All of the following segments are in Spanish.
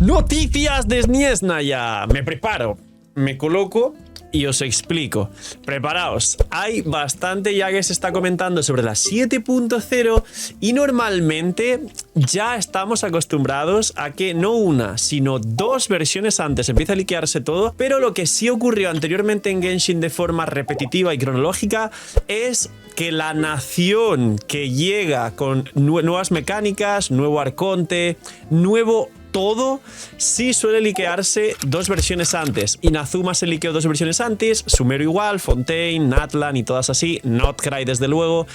Noticias de Snezhnaya. Me preparo, me coloco y os explico. Preparaos, hay bastante ya que se está comentando sobre la 7.0 y normalmente ya estamos acostumbrados a que no una, sino dos versiones antes empieza a liquearse todo, pero lo que sí ocurrió anteriormente en Genshin de forma repetitiva y cronológica es que la nación que llega con nuevas mecánicas, nuevo arconte, nuevo todo, sí suele liquearse dos versiones antes. Inazuma se liqueó dos versiones antes, Sumeru igual, Fontaine, Natlan y todas así, Notcry desde luego.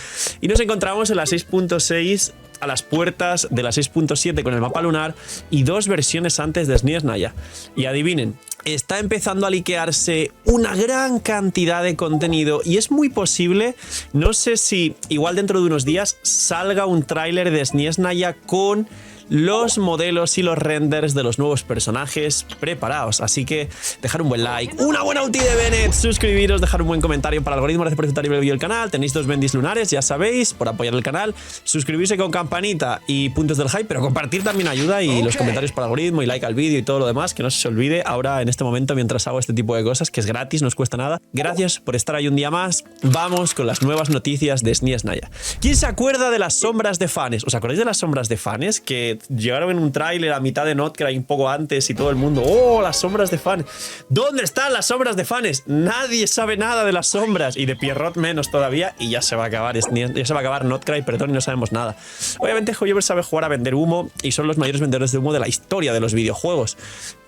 Y nos encontramos en la 6.6 a las puertas de la 6.7 con el mapa lunar y dos versiones antes de Snezhnaya. Y adivinen, está empezando a liquearse una gran cantidad de contenido y es muy posible, no sé si igual dentro de unos días salga un tráiler de Snezhnaya con los modelos y los renders de los nuevos personajes preparados. Así que dejar un buen like, una buena ulti de Bennett, suscribiros, dejar un buen comentario para el algoritmo, gracias por disfrutar y ver el vídeo del canal. Tenéis dos bendis lunares, ya sabéis, por apoyar el canal. Suscribirse con campanita y puntos del hype, pero compartir también ayuda y los comentarios para el algoritmo y like al vídeo y todo lo demás, que no se olvide ahora en este momento mientras hago este tipo de cosas, que es gratis, no os cuesta nada. Gracias por estar ahí un día más. Vamos con las nuevas noticias de Snezhnaya. ¿Quién se acuerda de las sombras de Fanes? ¿Os acordáis de las sombras de Fanes? Que llegaron en un tráiler a mitad de Notcry un poco antes y todo el mundo, ¡oh, las sombras de Fanes! ¿Dónde están las sombras de Fanes? Nadie sabe nada de las sombras y de Pierrot menos todavía y ya se va a acabar, Notcry, perdón, y no sabemos nada. Obviamente Hoyoverse sabe jugar a vender humo y son los mayores vendedores de humo de la historia de los videojuegos,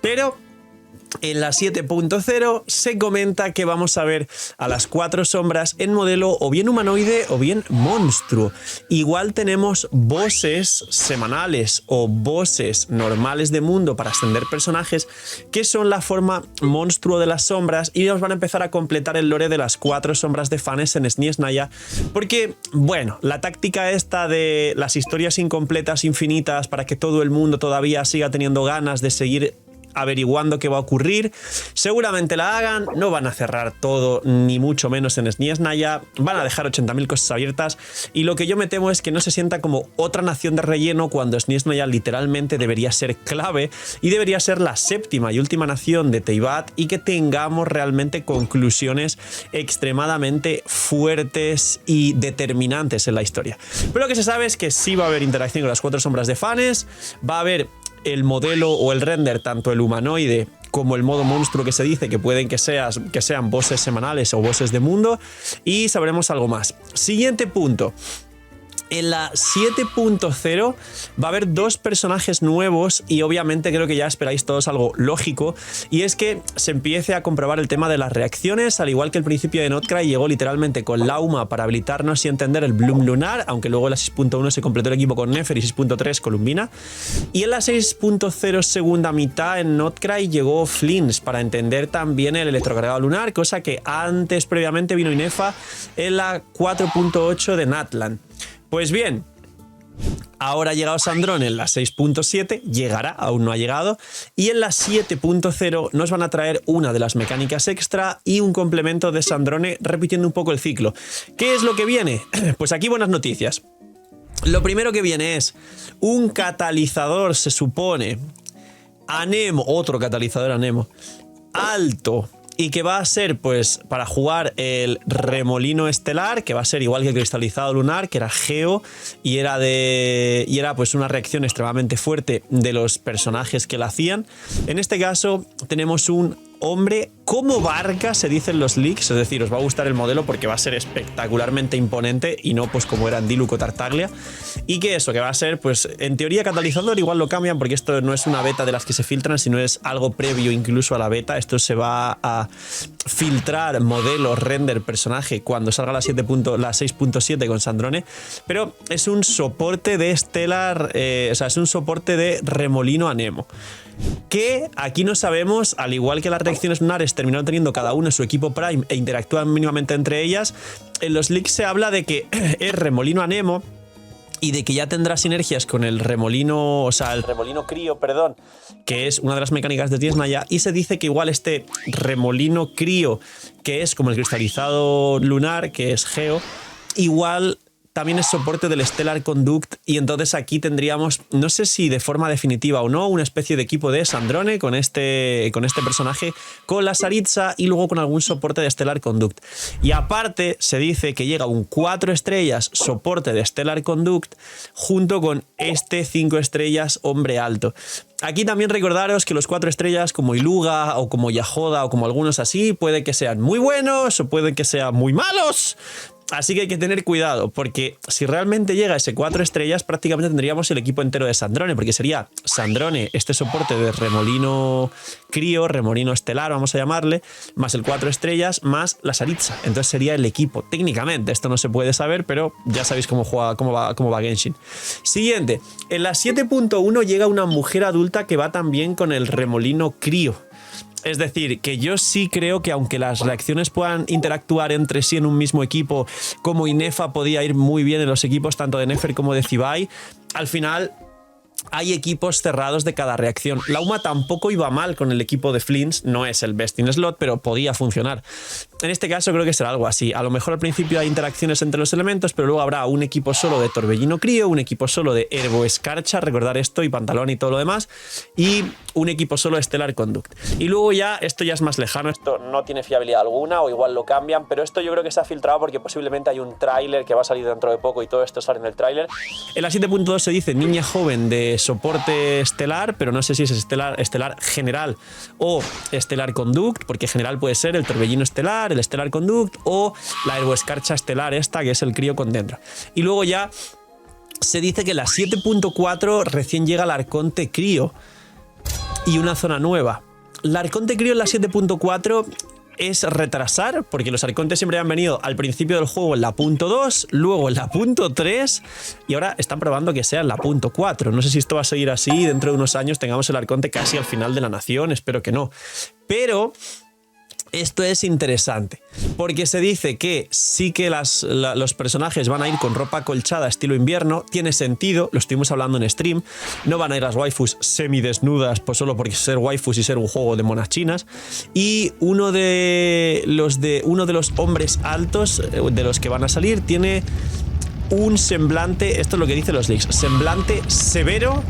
pero en la 7.0 se comenta que vamos a ver a las cuatro sombras en modelo o bien humanoide o bien monstruo. Igual tenemos bosses semanales o bosses normales de mundo para ascender personajes que son la forma monstruo de las sombras y nos van a empezar a completar el lore de las cuatro sombras de Fanes en Snezhnaya, porque, bueno, la táctica esta de las historias incompletas infinitas para que todo el mundo todavía siga teniendo ganas de seguir averiguando qué va a ocurrir, seguramente la hagan, no van a cerrar todo ni mucho menos en Snezhnaya, van a dejar 80.000 cosas abiertas y lo que yo me temo es que no se sienta como otra nación de relleno cuando Snezhnaya literalmente debería ser clave y debería ser la séptima y última nación de Teyvat y que tengamos realmente conclusiones extremadamente fuertes y determinantes en la historia. Pero lo que se sabe es que sí va a haber interacción con las cuatro sombras de Fanes, va a haber el modelo o el render, tanto el humanoide como el modo monstruo que se dice, que pueden que sean bosses semanales o bosses de mundo, y sabremos algo más. Siguiente punto. En la 7.0 va a haber dos personajes nuevos y obviamente creo que ya esperáis todos algo lógico, y es que se empiece a comprobar el tema de las reacciones, al igual que el principio de Notcry llegó literalmente con Lauma para habilitarnos y entender el Bloom lunar, aunque luego en la 6.1 se completó el equipo con Nefer y 6.3 con Lumbina, y en la 6.0 segunda mitad en Notcry llegó Flins para entender también el electrocargado lunar, cosa que antes previamente vino Inefa en la 4.8 de Natlan. Pues bien, ahora ha llegado Sandrone en la 6.7, llegará, aún no ha llegado, y en la 7.0 nos van a traer una de las mecánicas extra y un complemento de Sandrone repitiendo un poco el ciclo. ¿Qué es lo que viene? Pues aquí buenas noticias. Lo primero que viene es un catalizador, se supone, Anemo, otro catalizador Anemo, alto, y que va a ser, pues, para jugar el remolino estelar, que va a ser igual que el cristalizado lunar, que era Geo, y era pues una reacción extremadamente fuerte de los personajes que la hacían. En este caso tenemos un hombre como Barca, se dicen los leaks, es decir, os va a gustar el modelo porque va a ser espectacularmente imponente y no pues como eran Diluc o Tartaglia, y que eso, que va a ser pues en teoría catalizador, igual lo cambian porque esto no es una beta de las que se filtran, sino es algo previo incluso a la beta. Esto se va a filtrar modelo, render, personaje cuando salga la 6.7 con Sandrone, pero es un soporte de Stellar, o sea, es un soporte de remolino Anemo, que aquí no sabemos, al igual que las reacciones lunares terminaron teniendo cada uno su equipo Prime e interactúan mínimamente entre ellas, en los leaks se habla de que es remolino Anemo y de que ya tendrá sinergias con el remolino, o sea, el remolino crío, perdón, que es una de las mecánicas de Snezhnaya, y se dice que igual este remolino crío, que es como el cristalizado lunar, que es Geo, igual también es soporte del Stellar Conduct y entonces aquí tendríamos, no sé si de forma definitiva o no, una especie de equipo de Sandrone con este personaje, con la Saritza y luego con algún soporte de Stellar Conduct. Y aparte se dice que llega un 4 estrellas soporte de Stellar Conduct junto con este 5 estrellas hombre alto. Aquí también recordaros que los 4 estrellas como Iluga o como Yahoda o como algunos así puede que sean muy buenos o pueden que sean muy malos. Así que hay que tener cuidado, porque si realmente llega ese 4 estrellas, prácticamente tendríamos el equipo entero de Sandrone, porque sería Sandrone, este soporte de Remolino Crío, Remolino Estelar, vamos a llamarle, más el 4 estrellas, más la Saritza. Entonces sería el equipo. Técnicamente, esto no se puede saber, pero ya sabéis cómo va Genshin. Siguiente, en la 7.1 llega una mujer adulta que va también con el Remolino Crío. Es decir, que yo sí creo que aunque las reacciones puedan interactuar entre sí en un mismo equipo, como Inefa podía ir muy bien en los equipos tanto de Nefer como de Zibai, al final hay equipos cerrados de cada reacción. Lauma tampoco iba mal con el equipo de Flints, no es el best in slot, pero podía funcionar. En este caso creo que será algo así. A lo mejor al principio hay interacciones entre los elementos, pero luego habrá un equipo solo de Torbellino Crío, un equipo solo de Herbo Escarcha, recordar esto, y Pantalón y todo lo demás, y un equipo solo de Stellar Conduct. Y luego ya, esto ya es más lejano, esto no tiene fiabilidad alguna, o igual lo cambian, pero esto yo creo que se ha filtrado porque posiblemente hay un tráiler que va a salir dentro de poco y todo esto sale en el tráiler. En la 7.2 se dice niña joven de soporte estelar, pero no sé si es estelar general o Stellar Conduct, porque general puede ser el Torbellino Estelar, el Stellar Conduct o la Herboescarcha Estelar esta, que es el crío con dentro. Y luego ya se dice que la 7.4 recién llega el Arconte Crío y una zona nueva. La Arconte Crío en la 7.4 es retrasar, porque los arcontes siempre han venido al principio del juego en la .2, luego en la .3 y ahora están probando que sea en la .4. No sé si esto va a seguir así, dentro de unos años tengamos el arconte casi al final de la nación, espero que no. Pero esto es interesante, porque se dice que sí que los personajes van a ir con ropa acolchada estilo invierno, tiene sentido, lo estuvimos hablando en stream, no van a ir las waifus semidesnudas, pues solo porque ser waifus y ser un juego de monas chinas, y uno de los hombres altos de los que van a salir tiene un semblante, esto es lo que dicen los leaks, semblante severo,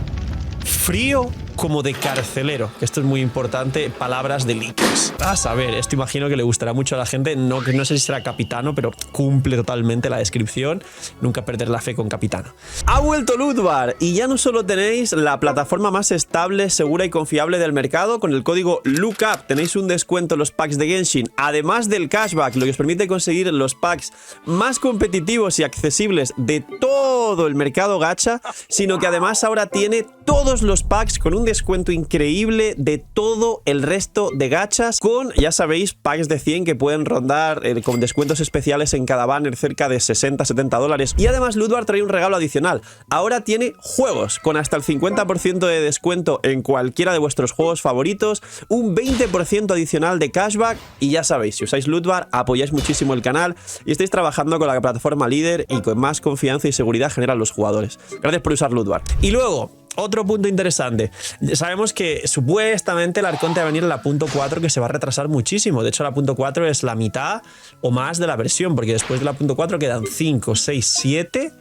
frío, como de carcelero, que esto es muy importante, palabras de leakers. A saber, esto imagino que le gustará mucho a la gente, no sé si será Capitano, pero cumple totalmente la descripción, nunca perder la fe con Capitano. Ha vuelto Lootbar y ya no solo tenéis la plataforma más estable, segura y confiable del mercado, con el código LOOKUP tenéis un descuento en los packs de Genshin, además del cashback, lo que os permite conseguir los packs más competitivos y accesibles de todo el mercado gacha, sino que además ahora tiene todos los packs con un descuento increíble de todo el resto de gachas, con, ya sabéis, packs de 100 que pueden rondar con descuentos especiales en cada banner cerca de 60-70 dólares. Y además Lootbar trae un regalo adicional. Ahora tiene juegos con hasta el 50% de descuento en cualquiera de vuestros juegos favoritos, un 20% adicional de cashback y ya sabéis, si usáis Lootbar apoyáis muchísimo el canal y estáis trabajando con la plataforma líder y con más confianza y seguridad generan los jugadores. Gracias por usar Lootbar. Y luego, otro punto interesante. Sabemos que supuestamente el arconte va a venir en la .4, que se va a retrasar muchísimo. De hecho, la .4 es la mitad o más de la versión, porque después de la .4 quedan 5, 6, 7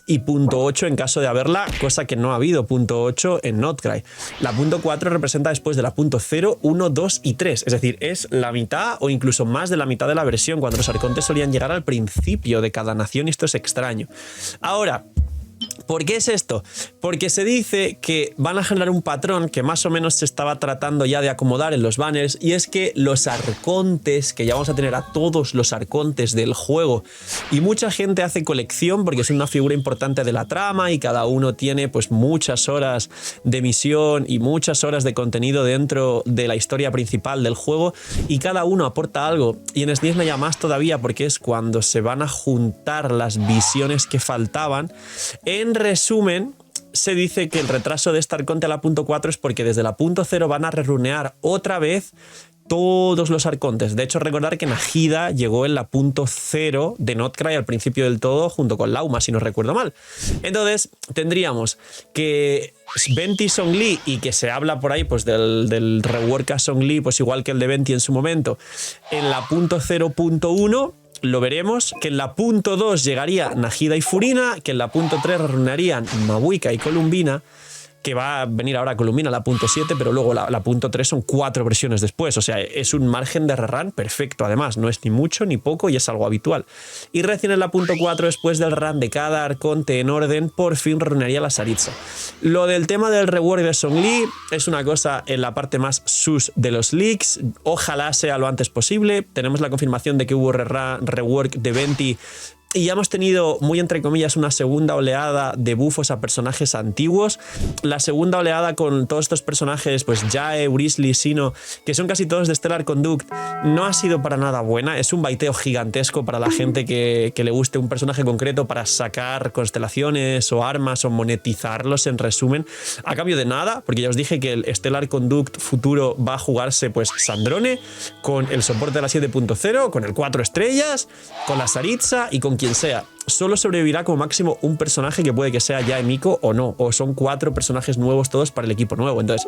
y .8 en caso de haberla, cosa que no ha habido .8 en Notcry. La .4 representa después de la .0, 1, 2 y 3. Es decir, es la mitad o incluso más de la mitad de la versión, cuando los arcontes solían llegar al principio de cada nación y esto es extraño. Ahora, ¿por qué es esto? Porque se dice que van a generar un patrón que más o menos se estaba tratando ya de acomodar en los banners, y es que los arcontes, que ya vamos a tener a todos los arcontes del juego, y mucha gente hace colección porque es una figura importante de la trama y cada uno tiene pues muchas horas de misión y muchas horas de contenido dentro de la historia principal del juego y cada uno aporta algo, y en SNES ya más todavía porque es cuando se van a juntar las visiones que faltaban. En resumen, se dice que el retraso de este arconte a la .4 es porque desde la .0 van a rerunear otra vez todos los arcontes. De hecho, recordar que Najida llegó en la .0 de Notcry al principio del todo junto con Lauma, si no recuerdo mal. Entonces, tendríamos que Venti Zhongli, y que se habla por ahí pues del rework a Zhongli, pues igual que el de Venti en su momento, en la .0.1, lo veremos, que en la punto 2 llegaría Nahida y Furina, que en la punto 3 reunirían Mabuika y Columbina, que va a venir ahora Columbina la punto 7, pero luego la punto 3 son 4 versiones después, o sea, es un margen de rerun perfecto, además, no es ni mucho ni poco y es algo habitual. Y recién en la punto 4, después del run de cada arconte en orden, por fin reuniría la Saritza. Lo del tema del rework de Zhongli es una cosa en la parte más sus de los leaks, ojalá sea lo antes posible, tenemos la confirmación de que hubo rework de Venti. Y ya hemos tenido, muy entre comillas, una segunda oleada de bufos a personajes antiguos. La segunda oleada con todos estos personajes, pues Jae, Wrisley, Sino, que son casi todos de Stellar Conduct, no ha sido para nada buena. Es un baiteo gigantesco para la gente que le guste un personaje concreto para sacar constelaciones o armas o monetizarlos, en resumen, a cambio de nada, porque ya os dije que el Stellar Conduct futuro va a jugarse pues Sandrone, con el soporte de la 7.0, con el 4 estrellas, con la Saritza y con quien sea. Solo sobrevivirá como máximo un personaje que puede que sea ya Emiko o no, o son 4 personajes nuevos todos para el equipo nuevo. Entonces,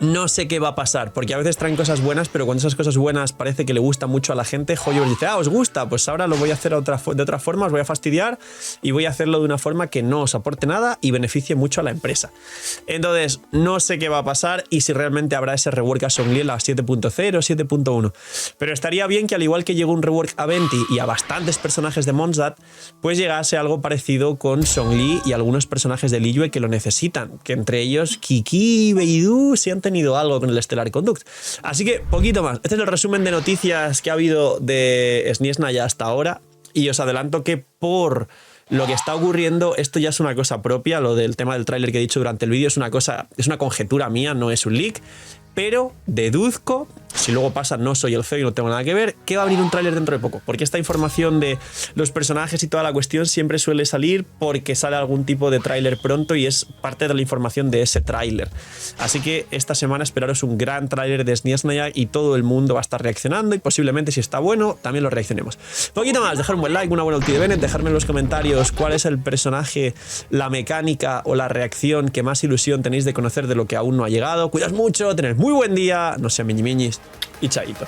no sé qué va a pasar, porque a veces traen cosas buenas, pero cuando esas cosas buenas parece que le gusta mucho a la gente, Hoyoverse dice, ¿os gusta? Pues ahora lo voy a hacer de otra forma, os voy a fastidiar y voy a hacerlo de una forma que no os aporte nada y beneficie mucho a la empresa. Entonces, no sé qué va a pasar y si realmente habrá ese rework a Zhongli en la 7.0 o 7.1. Pero estaría bien que al igual que llegó un rework a Venti y a bastantes personajes de Mondstadt, pues llegase algo parecido con Zhongli y algunos personajes de Liyue que lo necesitan, que entre ellos Kiki y Beidou se han tenido algo con el Stellar Conduct. Así que, poquito más. Este es el resumen de noticias que ha habido de Sniesnaya hasta ahora. Y os adelanto que por lo que está ocurriendo, esto ya es una cosa propia. Lo del tema del tráiler que he dicho durante el vídeo es una conjetura mía, no es un leak. Pero deduzco, si luego pasa, no soy el CEO y no tengo nada que ver, que va a venir un tráiler dentro de poco. Porque esta información de los personajes y toda la cuestión siempre suele salir porque sale algún tipo de tráiler pronto y es parte de la información de ese tráiler. Así que esta semana esperaros un gran tráiler de Sniesnaya y todo el mundo va a estar reaccionando y posiblemente si está bueno también lo reaccionemos. Poquito más, dejar un buen like, una buena ulti de Bennett, dejarme en los comentarios cuál es el personaje, la mecánica o la reacción que más ilusión tenéis de conocer de lo que aún no ha llegado. Cuidaos mucho, tened muy buen día, no sean miñimiñis y chaito.